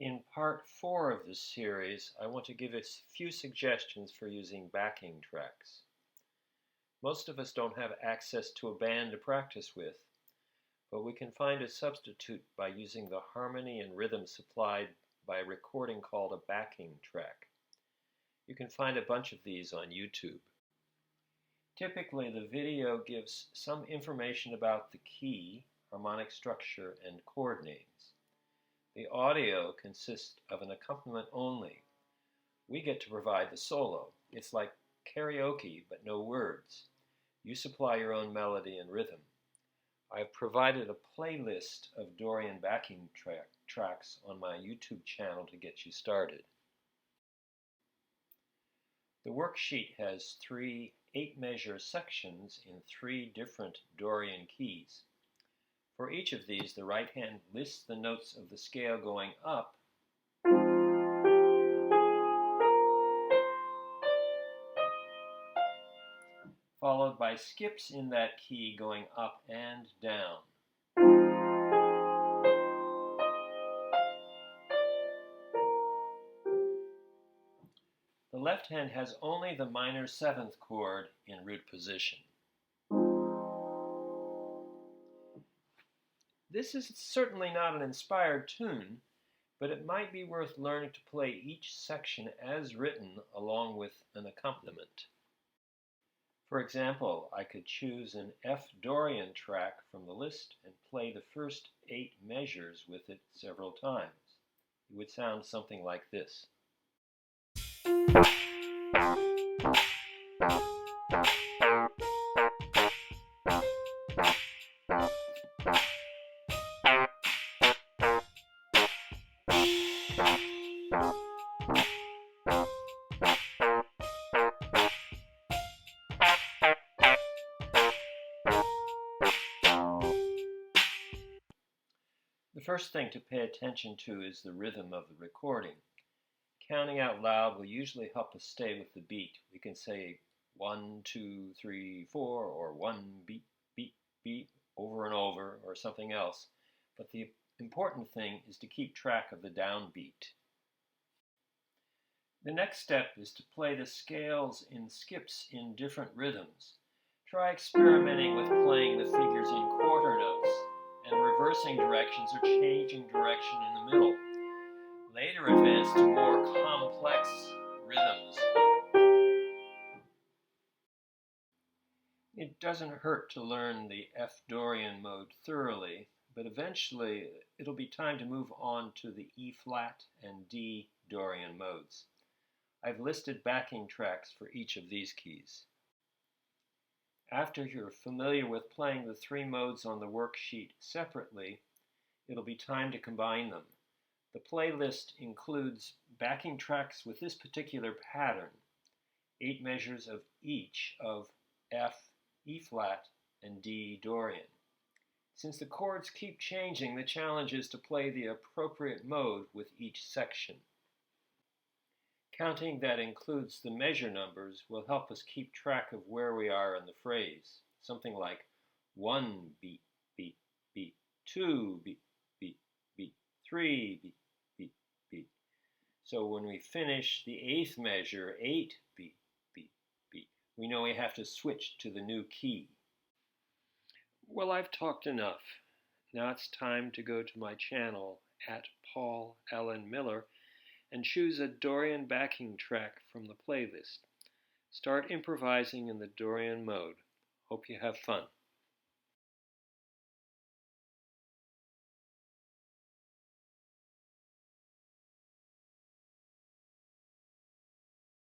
In part 4 of this series, I want to give a few suggestions for using backing tracks. Most of us don't have access to a band to practice with, but we can find a substitute by using the harmony and rhythm supplied by a recording called a backing track. You can find a bunch of these on YouTube. Typically, the video gives some information about the key, harmonic structure, and chord names. The audio consists of an accompaniment only. We get to provide the solo. It's like karaoke, but no words. You supply your own melody and rhythm. I've provided a playlist of Dorian backing tracks on my YouTube channel to get you started. The worksheet has 3 8-measure sections in 3 different Dorian keys. For each of these, the right hand lists the notes of the scale going up, followed by skips in that key going up and down. The left hand has only the minor 7th chord in root position. This is certainly not an inspired tune, but it might be worth learning to play each section as written along with an accompaniment. For example, I could choose an F Dorian track from the list and play the first 8 measures with it several times. It would sound something like this. The first thing to pay attention to is the rhythm of the recording. Counting out loud will usually help us stay with the beat. We can say 1, 2, 3, 4, or 1 beat, beat, beat, over and over, or something else. But the important thing is to keep track of the downbeat. The next step is to play the scales in skips in different rhythms. Try experimenting with playing the figures in quarter notes and reversing directions or changing direction in the middle. Later advance to more complex rhythms. It doesn't hurt to learn the F Dorian mode thoroughly, but eventually it'll be time to move on to the E flat and D Dorian modes. I've listed backing tracks for each of these keys. After you're familiar with playing the 3 modes on the worksheet separately, it'll be time to combine them. The playlist includes backing tracks with this particular pattern, 8 measures of each of F, E flat, and D Dorian. Since the chords keep changing, the challenge is to play the appropriate mode with each section. Counting that includes the measure numbers will help us keep track of where we are in the phrase. Something like 1 beat, beat, beat, 2 beat, beat, beat, 3 beat, beat, beat. So when we finish the 8th measure, 8 beat, beat, beat, we know we have to switch to the new key. Well, I've talked enough. Now it's time to go to my channel at Paul Allen Miller and choose a Dorian backing track from the playlist. Start improvising in the Dorian mode. Hope you have fun.